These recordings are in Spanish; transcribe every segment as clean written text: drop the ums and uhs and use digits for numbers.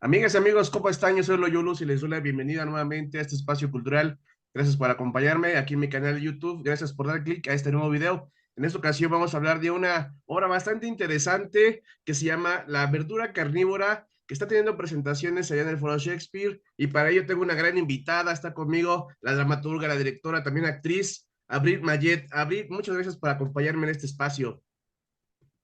Amigas y amigos, ¿cómo están? Yo soy Loyolus y les doy la bienvenida nuevamente a este espacio cultural. Gracias por acompañarme aquí en mi canal de YouTube. Gracias por dar clic a este nuevo video. En esta ocasión vamos a hablar de una obra bastante interesante que se llama La verdura carnívora, que está teniendo presentaciones allá en el Foro Shakespeare. Y para ello tengo una gran invitada. Está conmigo la dramaturga, la directora, también actriz, Abril Mayet. Abril, muchas gracias por acompañarme en este espacio.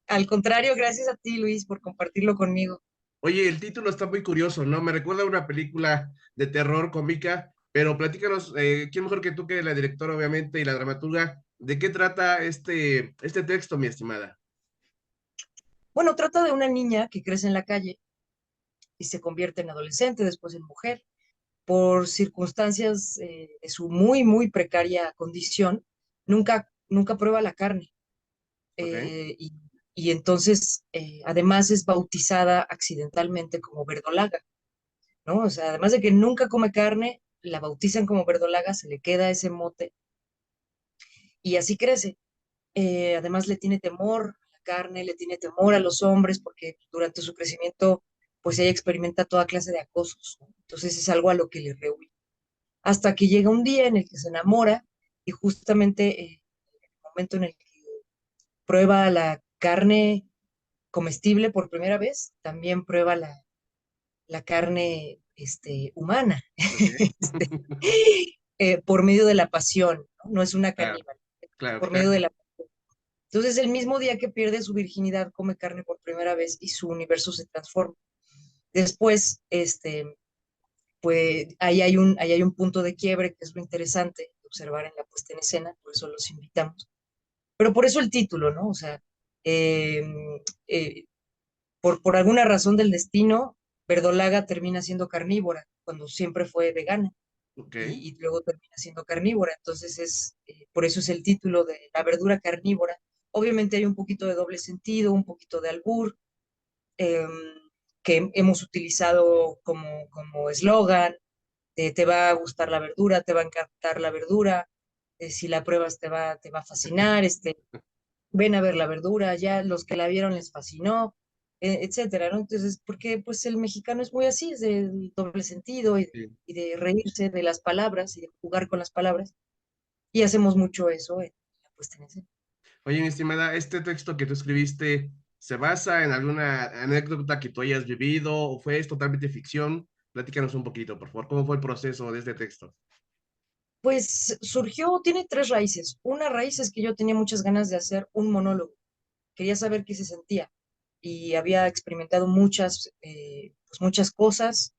Al contrario, gracias a ti, Luis, por compartirlo conmigo. Oye, el título está muy curioso, ¿no? Me recuerda a una película de terror cómica, pero platícanos, ¿quién mejor que tú, que la directora, obviamente, y la dramaturga? ¿De qué trata este texto, mi estimada? Bueno, trata de una niña que crece en la calle y se convierte en adolescente, después en mujer. Por circunstancias de su muy precaria condición, nunca prueba la carne. ¿Ok? eh, y, y entonces, además, es bautizada accidentalmente como verdolaga, ¿no? O sea, además de que nunca come carne, la bautizan como verdolaga, se le queda ese mote y así crece. Además le tiene temor a la carne, le tiene temor a los hombres, porque durante su crecimiento, pues ella experimenta toda clase de acosos, ¿no? Entonces es algo a lo que le rehuye. Hasta que llega un día en el que se enamora y justamente en el momento en el que prueba la carne comestible por primera vez, también prueba la carne humana, ¿Ok? este, por medio de la pasión, ¿no? No es una Claro, caníbal, claro, por medio de claro. la. Entonces, el mismo día que pierde su virginidad, come carne por primera vez y su universo se transforma. Después, pues ahí hay un punto de quiebre que es lo interesante de observar en la puesta en escena, por eso los invitamos. Pero por eso el título, ¿no? O sea, eh, eh, por alguna razón del destino, Verdolaga termina siendo carnívora cuando siempre fue vegana ¿Ok? y luego termina siendo carnívora. Entonces por eso es el título de la verdura carnívora. Obviamente hay un poquito de doble sentido, un poquito de albur, eh, que hemos utilizado como eslogan, te va a gustar la verdura, te va a encantar la verdura, si la pruebas te va a fascinar, ven a ver la verdura, ya los que la vieron les fascinó, etcétera, ¿no? Entonces, porque pues el mexicano es muy así, es del doble sentido Sí. y de reírse de las palabras y de jugar con las palabras, y hacemos mucho eso en la puesta en escena. Oye, mi estimada, ¿este texto que tú escribiste se basa en alguna anécdota que tú hayas vivido o es totalmente ficción? Platícanos un poquito, por favor. ¿Cómo fue el proceso de este texto? Pues surgió, tiene tres raíces. Una raíz es que yo tenía muchas ganas de hacer un monólogo, quería saber qué se sentía y había experimentado muchas cosas,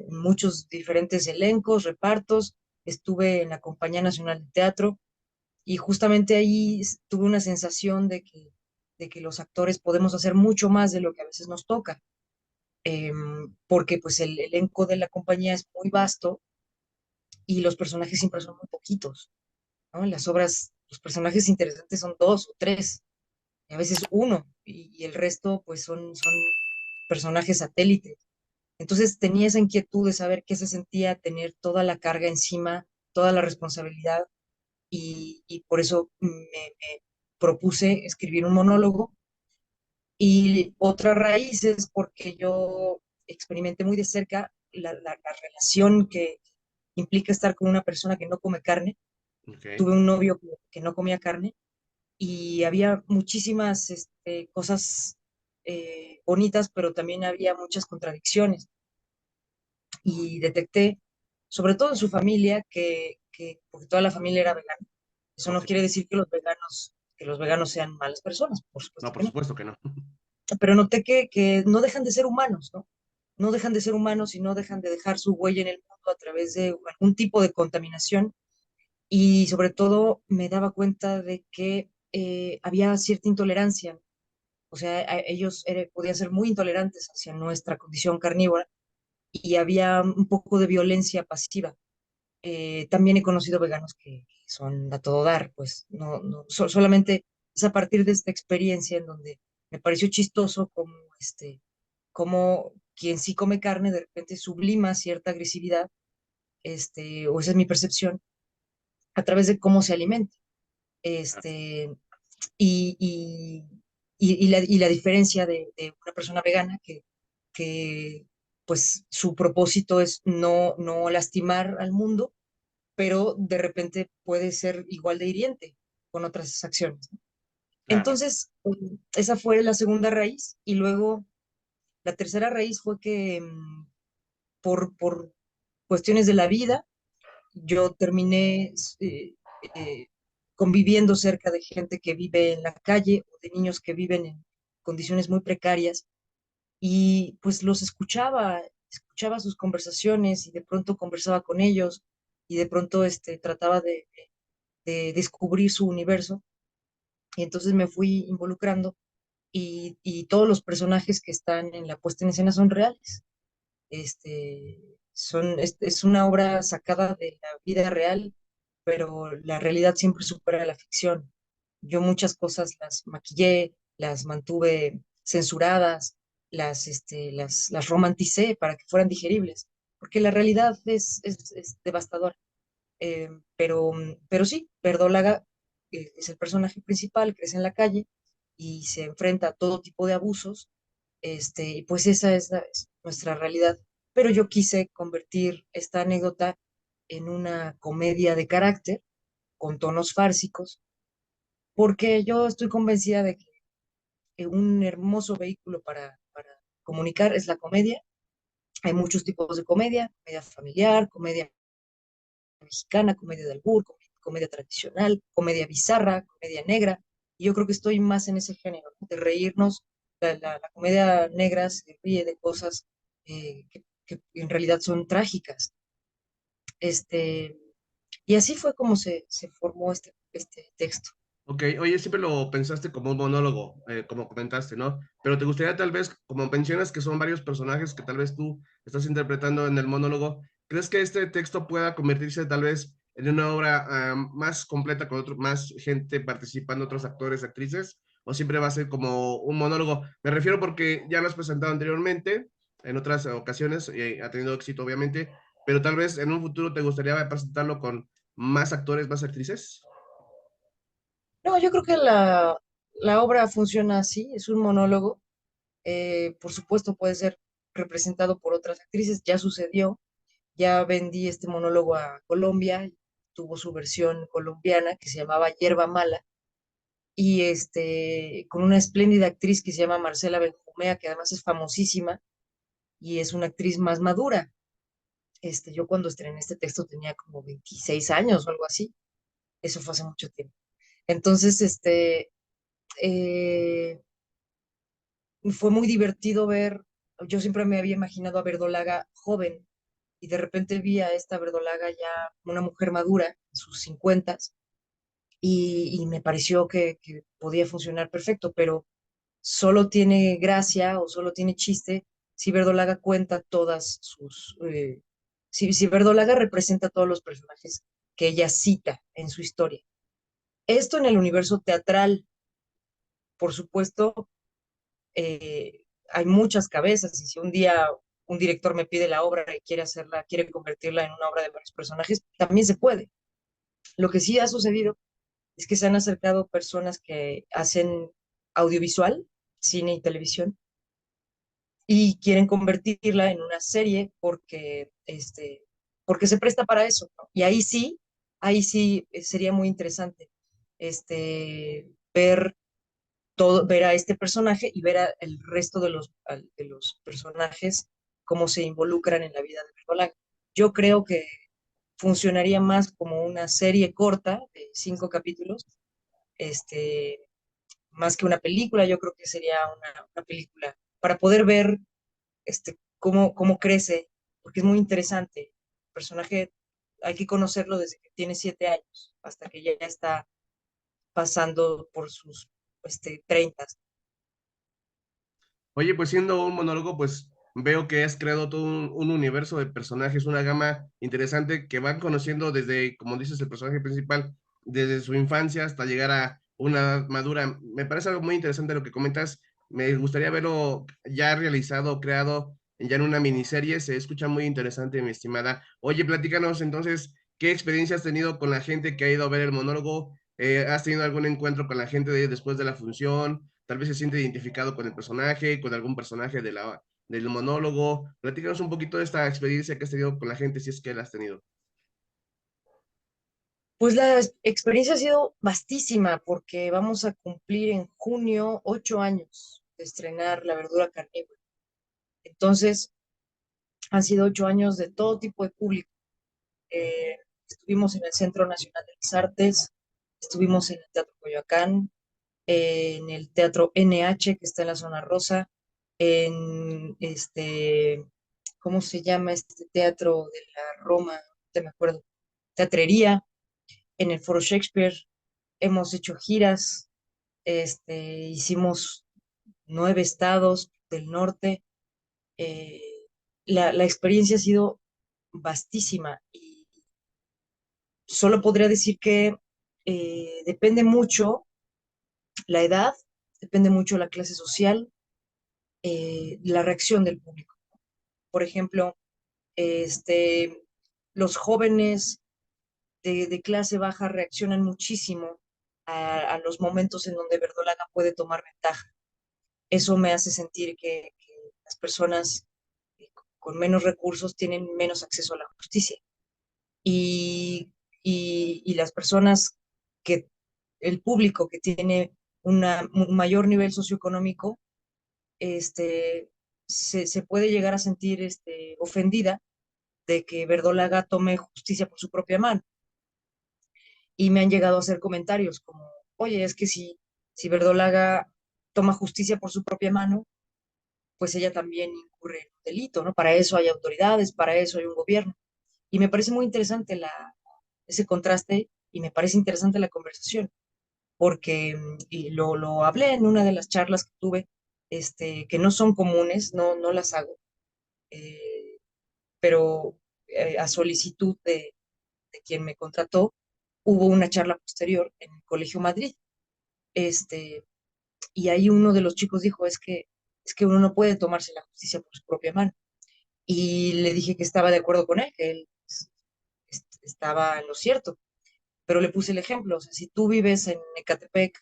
muchos diferentes elencos, repartos. Estuve en la Compañía Nacional de Teatro y justamente ahí tuve una sensación de que los actores podemos hacer mucho más de lo que a veces nos toca, porque pues el elenco de la compañía es muy vasto y los personajes siempre son muy poquitos, ¿no? En las obras, los personajes interesantes son dos o tres, y a veces uno, y el resto pues son personajes satélites. Entonces tenía esa inquietud de saber qué se sentía tener toda la carga encima, toda la responsabilidad, y por eso me propuse escribir un monólogo. Y otra raíz es porque yo experimenté muy de cerca la relación que implica estar con una persona que no come carne. ¿Ok? Tuve un novio que no comía carne y había muchísimas cosas bonitas, pero también había muchas contradicciones. Y detecté, sobre todo en su familia, porque toda la familia era vegana. Eso Oh, no sí. quiere decir que los veganos sean malas personas, por No, supuesto por que no. supuesto que no. Pero noté que no dejan de ser humanos, ¿no? No dejan de ser humanos y no dejan de dejar su huella en el mundo a través de algún tipo de contaminación. Y sobre todo me daba cuenta de que había cierta intolerancia. O sea, ellos podían ser muy intolerantes hacia nuestra condición carnívora y había un poco de violencia pasiva. También he conocido veganos que son a todo dar, pues solamente es a partir de esta experiencia en donde me pareció chistoso como quien sí come carne de repente sublima cierta agresividad, o esa es mi percepción, a través de cómo se alimenta. Ah, Este, y, y, y la diferencia de una persona vegana que pues su propósito es no lastimar al mundo, pero de repente puede ser igual de hiriente con otras acciones, ¿no? Claro, Entonces, esa fue la segunda raíz y luego la tercera raíz fue que por cuestiones de la vida, yo terminé eh, conviviendo cerca de gente que vive en la calle o de niños que viven en condiciones muy precarias y pues los escuchaba sus conversaciones y de pronto conversaba con ellos y de pronto trataba de descubrir su universo y entonces me fui involucrando y todos los personajes que están en la puesta en escena son reales. Es una obra sacada de la vida real, pero la realidad siempre supera la ficción. Yo muchas cosas las maquillé, las mantuve censuradas, las romanticé para que fueran digeribles, porque la realidad es devastadora. Pero sí, Verdolaga es el personaje principal, crece en la calle y se enfrenta a todo tipo de abusos, y pues esa es nuestra realidad. Pero yo quise convertir esta anécdota en una comedia de carácter, con tonos fársicos, porque yo estoy convencida de que un hermoso vehículo para comunicar es la comedia. Hay muchos tipos de comedia: comedia familiar, comedia mexicana, comedia de albur, comedia tradicional, comedia bizarra, comedia negra. Y yo creo que estoy más en ese género, ¿no? De reírnos. La comedia negra se ríe de cosas que en realidad son trágicas. Este, y así fue como se formó este texto. ok. Oye, siempre lo pensaste como un monólogo, como comentaste, ¿no? Pero te gustaría tal vez, como mencionas que son varios personajes que tal vez tú estás interpretando en el monólogo, ¿crees que este texto pueda convertirse tal vez en una obra más completa con más gente participando, otros actores, actrices? ¿O siempre va a ser como un monólogo? Me refiero porque ya lo has presentado anteriormente, en otras ocasiones, ha tenido éxito obviamente, pero tal vez en un futuro te gustaría presentarlo con más actores, más actrices. No, yo creo que la obra funciona así, es un monólogo. Por supuesto, puede ser representado por otras actrices, ya sucedió. Ya vendí este monólogo a Colombia, tuvo su versión colombiana que se llamaba Hierba Mala, y con una espléndida actriz que se llama Marcela Benjumea, que además es famosísima y es una actriz más madura. Yo cuando estrené este texto tenía como 26 años o algo así, eso fue hace mucho tiempo. Entonces, eh, fue muy divertido ver, yo siempre me había imaginado a Verdolaga joven, y de repente vi a esta Verdolaga ya una mujer madura, en sus 50, y me pareció que podía funcionar perfecto, pero solo tiene gracia o solo tiene chiste si Verdolaga cuenta todas si Verdolaga representa todos los personajes que ella cita en su historia. Esto en el universo teatral, por supuesto, hay muchas cabezas, y si un día un director me pide la obra y quiere convertirla en una obra de varios personajes, también se puede. Lo que sí ha sucedido es que se han acercado personas que hacen audiovisual, cine y televisión, y quieren convertirla en una serie porque se presta para eso, ¿no? Y ahí sí sería muy interesante ver a este personaje y ver el resto de los personajes cómo se involucran en la vida de Verdolaga. Yo creo que funcionaría más como una serie corta de 5 capítulos, este, más que una película. Yo creo que sería una película para poder ver cómo crece, porque es muy interesante. El personaje hay que conocerlo desde que tiene 7 años hasta que ya está pasando por sus 30. Oye, pues siendo un monólogo, pues veo que has creado todo un universo de personajes, una gama interesante que van conociendo desde, como dices, el personaje principal, desde su infancia hasta llegar a una edad madura. Me parece algo muy interesante lo que comentas. Me gustaría verlo ya realizado, creado ya en una miniserie. Se escucha muy interesante, mi estimada. Oye, platícanos entonces, ¿qué experiencia has tenido con la gente que ha ido a ver el monólogo? ¿Has tenido algún encuentro con la gente después de la función? Tal vez se siente identificado con el personaje, con algún personaje del monólogo. Platícanos un poquito de esta experiencia que has tenido con la gente, si es que la has tenido. Pues la experiencia ha sido vastísima porque vamos a cumplir en junio 8 años de estrenar La Verdura Carnívora. Entonces, han sido 8 años de todo tipo de público. Estuvimos en el Centro Nacional de las Artes, estuvimos en el Teatro Coyoacán, en el Teatro NH, que está en la zona rosa, en ¿cómo se llama este teatro de la Roma? No te me acuerdo, Teatrería, en el Foro Shakespeare, hemos hecho giras, hicimos 9 estados del norte, eh, la experiencia ha sido vastísima y solo podría decir que depende mucho la edad, depende mucho la clase social, la reacción del público. Por ejemplo, este, los jóvenes de clase baja reaccionan muchísimo a los momentos en donde Verdolaga puede tomar ventaja. Eso me hace sentir que las personas con menos recursos tienen menos acceso a la justicia. Y, y las personas que, el público que tiene un mayor nivel socioeconómico, este, se puede llegar a sentir ofendida de que Verdolaga tome justicia por su propia mano. Y me han llegado a hacer comentarios como, oye, es que si Verdolaga toma justicia por su propia mano, pues ella también incurre en un delito, ¿no? Para eso hay autoridades, para eso hay un gobierno. Y me parece muy interesante ese contraste y me parece interesante la conversación, porque y lo hablé en una de las charlas que tuve, que no son comunes, no las hago, eh, pero a solicitud de quien me contrató, hubo una charla posterior en el Colegio Madrid, este, y ahí uno de los chicos dijo, es que uno no puede tomarse la justicia por su propia mano. Y le dije que estaba de acuerdo con él, que él estaba en lo cierto, pero le puse el ejemplo, o sea, si tú vives en Ecatepec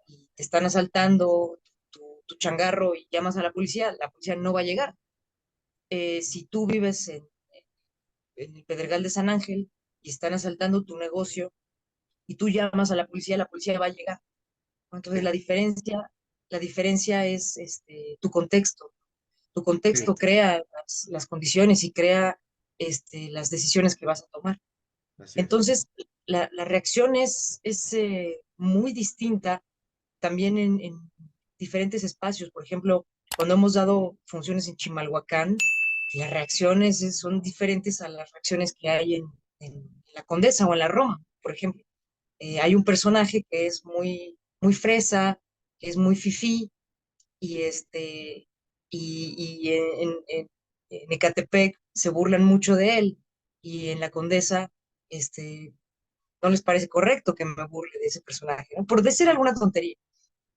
y te están asaltando tu changarro y llamas a la policía no va a llegar. Si tú vives en el Pedregal de San Ángel y están asaltando tu negocio y tú llamas a la policía va a llegar. Entonces Sí, la diferencia es tu contexto. Tu sí, contexto crea las condiciones y crea las decisiones que vas a tomar. así es. Entonces, la reacción es muy distinta también en diferentes espacios. Por ejemplo, cuando hemos dado funciones en Chimalhuacán, las reacciones son diferentes a las reacciones que hay en la Condesa o en la Roma, por ejemplo. Hay un personaje que es muy fresa, que es muy fifí, y en Ecatepec se burlan mucho de él, y en la Condesa, no les parece correcto que me burle de ese personaje, ¿no? Por decir alguna tontería.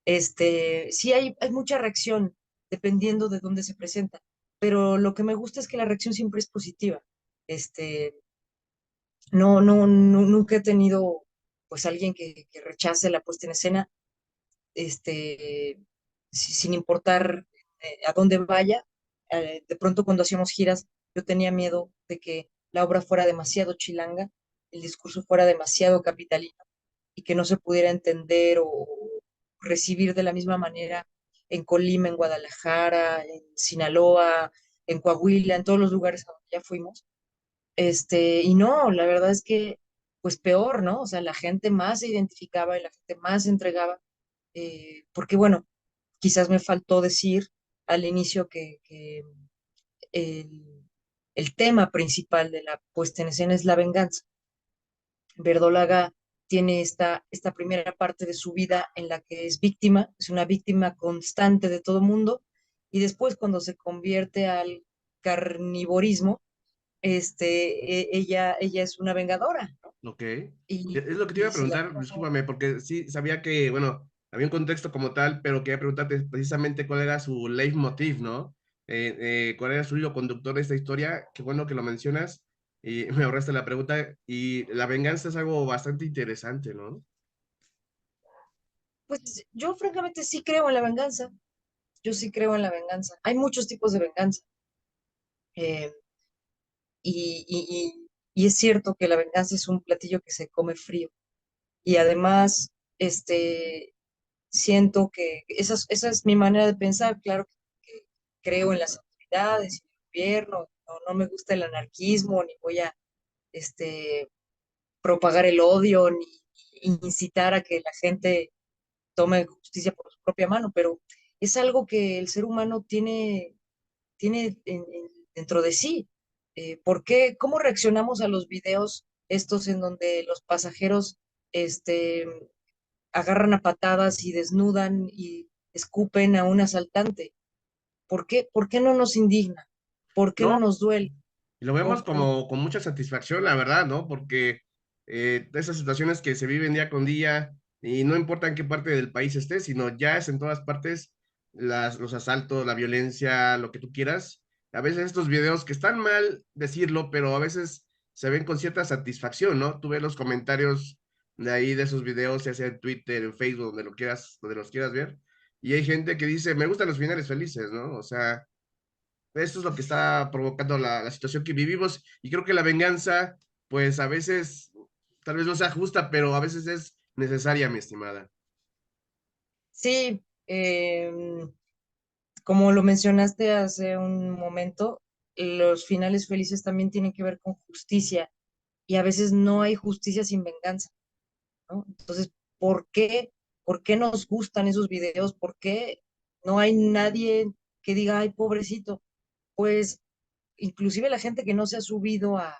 Sí hay mucha reacción dependiendo de dónde se presenta, pero lo que me gusta es que la reacción siempre es positiva. Este, nunca he tenido pues alguien que rechace la puesta en escena, este, sin importar a dónde vaya. De pronto cuando hacíamos giras, yo tenía miedo de que la obra fuera demasiado chilanga, el discurso fuera demasiado capitalino y que no se pudiera entender o recibir de la misma manera en Colima, en Guadalajara, en Sinaloa, en Coahuila, en todos los lugares a donde ya fuimos. Y no, la verdad es que, pues peor, ¿no? O sea, la gente más se identificaba y la gente más se entregaba, porque bueno, quizás me faltó decir al inicio que el tema principal de la puesta en escena es la venganza. Verdolaga tiene esta primera parte de su vida en la que es víctima, es una víctima constante de todo mundo, y después cuando se convierte al carnivorismo, ella es una vengadora, ¿no? Ok. Y, Es lo que te iba y a se la preguntar, pasa. discúlpame, porque sí sabía que, bueno, había un contexto como tal, pero quería preguntarte precisamente cuál era su leitmotiv, ¿no? Cuál era su hilo conductor de esta historia. Qué bueno que lo mencionas y me ahorraste la pregunta. Y la venganza es algo bastante interesante, ¿no? Pues yo francamente sí creo en la venganza. yo sí creo en la venganza. Hay muchos tipos de venganza. eh, y, y, y es cierto que la venganza es un platillo que se come frío. Y además, siento que esa es mi manera de pensar. Claro que creo en las autoridades y el gobierno, no me gusta el anarquismo, ni voy a este, propagar el odio, ni incitar a que la gente tome justicia por su propia mano, pero es algo que el ser humano tiene dentro de sí. ¿Por qué? ¿Cómo reaccionamos a los videos estos en donde los pasajeros este, agarran a patadas y desnudan y escupen a un asaltante? ¿Por qué? ¿Por qué no nos indigna? ¿Por qué no No, nos duele? y lo ¿No? vemos como con mucha satisfacción, la verdad, ¿no? Porque esas situaciones que se viven día con día, y no importa en qué parte del país estés, sino ya es en todas partes, los asaltos, la violencia, lo que tú quieras. A veces estos videos que están mal decirlo, pero a veces se ven con cierta satisfacción, ¿no? Tú ves los comentarios de ahí de esos videos, ya sea en Twitter, en Facebook, donde lo quieras, donde los quieras ver, y hay gente que dice, me gustan los finales felices, ¿no? O sea, esto es lo que está provocando la situación que vivimos y creo que la venganza, pues a veces, tal vez no sea justa, pero a veces es necesaria, mi estimada. Sí, como lo mencionaste hace un momento, los finales felices también tienen que ver con justicia y a veces no hay justicia sin venganza, ¿no? Entonces, ¿por qué? ¿Por qué nos gustan esos videos? ¿Por qué no hay nadie que diga, ay, pobrecito? Pues inclusive la gente que no se ha subido a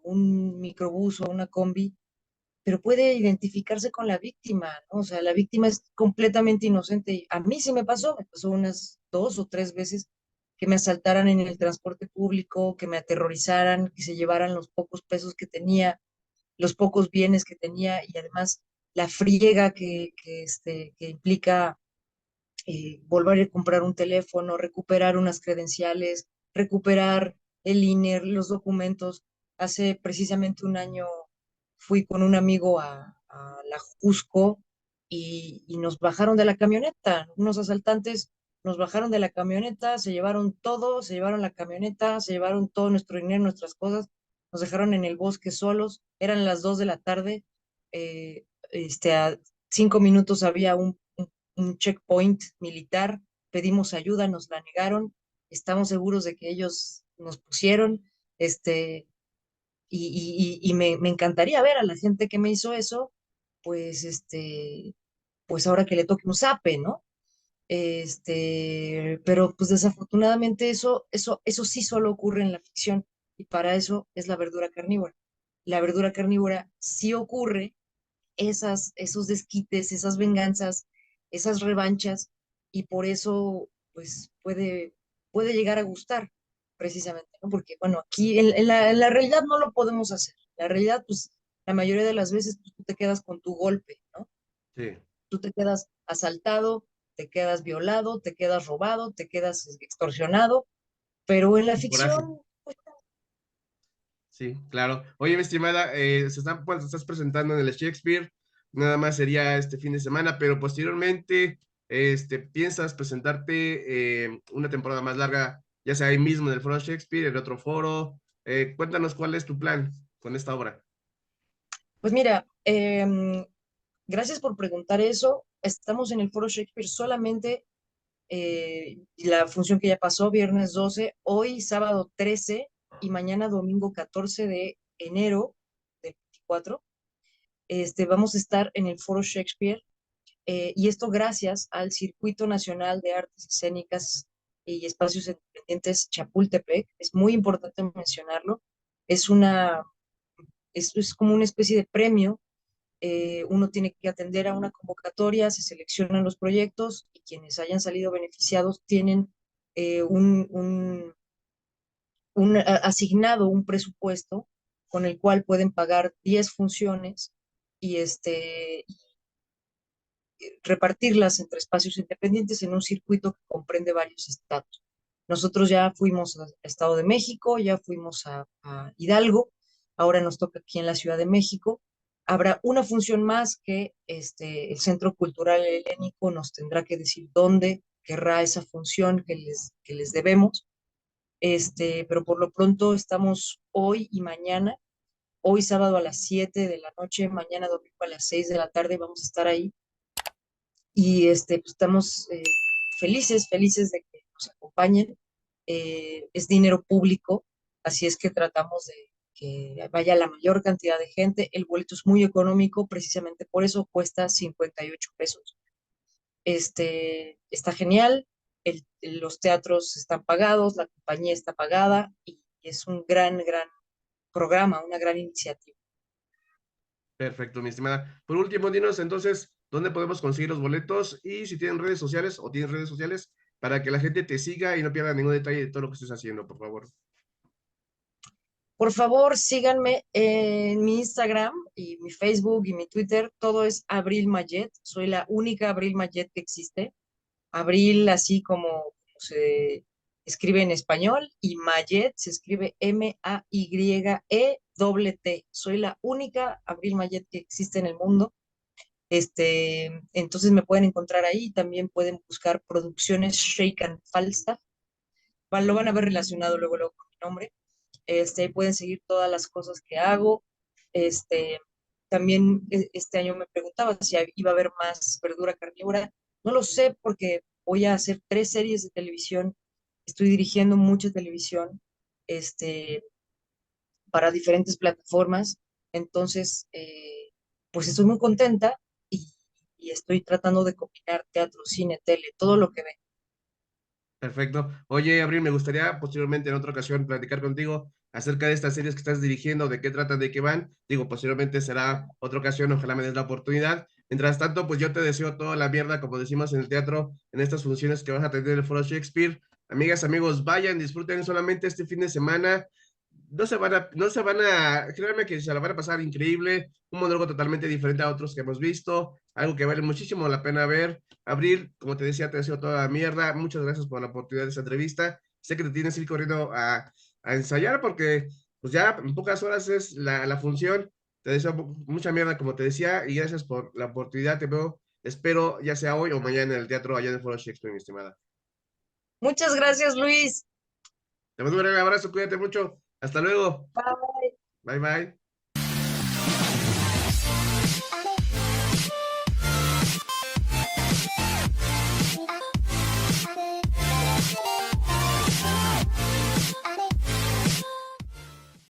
un microbús o a una combi, pero puede identificarse con la víctima, ¿no? O sea, la víctima es completamente inocente. A mí sí me pasó unas 2 o 3 veces que me asaltaran en el transporte público, que me aterrorizaran, que se llevaran los pocos pesos que tenía, los pocos bienes que tenía y además la friega que implica volver a comprar un teléfono, recuperar unas credenciales, recuperar el INER, los documentos. Hace precisamente un año fui con un amigo a la Jusco y nos bajaron de la camioneta. Unos asaltantes nos bajaron de la camioneta, se llevaron todo, se llevaron la camioneta, se llevaron todo nuestro dinero, nuestras cosas, nos dejaron en el bosque solos. Eran las 2 de la tarde. A 5 minutos había un checkpoint militar, pedimos ayuda, nos la negaron, estamos seguros de que ellos nos pusieron, este, y me encantaría ver a la gente que me hizo eso, pues, pues ahora que le toque un zape, ¿no? Pero pues desafortunadamente eso sí solo ocurre en la ficción, y para eso es la verdura carnívora. La verdura carnívora sí ocurre esos desquites, esas venganzas, esas revanchas, y por eso, pues, puede llegar a gustar, precisamente, ¿no? Porque, bueno, aquí en la realidad no lo podemos hacer. La realidad, pues, la mayoría de las veces pues, tú te quedas con tu golpe, ¿no? Sí. Tú te quedas asaltado, te quedas violado, te quedas robado, te quedas extorsionado, pero en la Y coraje. ficción, pues, Sí, claro. Oye, mi estimada, pues, te estás presentando en el Shakespeare, nada más sería este fin de semana, pero posteriormente, piensas presentarte una temporada más larga, ya sea ahí mismo en el Foro Shakespeare, en otro foro. Cuéntanos cuál es tu plan con esta obra. pues mira, gracias por preguntar eso. Estamos en el Foro Shakespeare solamente la función que ya pasó, viernes 12, hoy sábado 13 y mañana domingo 14 de enero del 24. Vamos a estar en el Foro Shakespeare, y esto gracias al Circuito Nacional de Artes Escénicas y Espacios Independientes Chapultepec. Es muy importante mencionarlo. Es es como una especie de premio. Uno tiene que atender a una convocatoria, se seleccionan los proyectos y quienes hayan salido beneficiados tienen asignado un presupuesto con el cual pueden pagar 10 funciones y repartirlas entre espacios independientes en un circuito que comprende varios estados. Nosotros ya fuimos a Estado de México, ya fuimos a Hidalgo, ahora nos toca aquí en la Ciudad de México. Habrá una función más que el Centro Cultural Helénico nos tendrá que decir dónde querrá esa función que les debemos. Pero por lo pronto estamos hoy y mañana, hoy sábado a las 7 de la noche, mañana domingo a las 6 de la tarde vamos a estar ahí y pues estamos felices, felices de que nos acompañen. Es dinero público, así es que tratamos de que vaya la mayor cantidad de gente. El boleto es muy económico, precisamente por eso cuesta 58 pesos. Está genial, los teatros están pagados, la compañía está pagada y es un gran, gran programa, una gran iniciativa. Perfecto, mi estimada. Por último, dinos entonces, ¿dónde podemos conseguir los boletos? Y si tienen redes sociales o tienes redes sociales para que la gente te siga y no pierda ningún detalle de todo lo que estés haciendo, por favor. Por favor, síganme en mi Instagram y mi Facebook y mi Twitter. Todo es Abril Mayet. Soy la única Abril Mayet que existe. Abril, así como se escribe en español, y Mayet se escribe Mayet. Soy la única Abril Mayet que existe en el mundo. Entonces me pueden encontrar ahí. También pueden buscar producciones Shake and Falstaff. Lo van a ver relacionado luego, luego con mi nombre. Pueden seguir todas las cosas que hago. Este, También este año me preguntaba si iba a haber más verdura carnívora. No lo sé porque voy a hacer 3 series de televisión. Estoy dirigiendo mucha televisión este, para diferentes plataformas. Entonces, pues estoy muy contenta y estoy tratando de combinar teatro, cine, tele, todo lo que ve. Perfecto. Oye, Abril, me gustaría posteriormente en otra ocasión platicar contigo acerca de estas series que estás dirigiendo, de qué tratan, de qué van. Digo, posteriormente será otra ocasión, ojalá me des la oportunidad. Mientras tanto, pues yo te deseo toda la mierda, como decimos en el teatro, en estas funciones que vas a tener en el Foro Shakespeare. Amigas, amigos, vayan, disfruten solamente este fin de semana. Créanme que se la van a pasar increíble, un monólogo totalmente diferente a otros que hemos visto, algo que vale muchísimo la pena ver. Abril, como te decía, te deseo toda la mierda. Muchas gracias por la oportunidad de esta entrevista. Sé que te tienes que ir corriendo a ensayar porque pues ya en pocas horas es la función. Te deseo mucha mierda, como te decía, y gracias por la oportunidad. Te veo, espero, ya sea hoy o mañana en el teatro allá en el Foro Shakespeare, mi estimada. Muchas gracias, Luis. Te mando un gran abrazo, cuídate mucho. Hasta luego. Bye. Bye bye.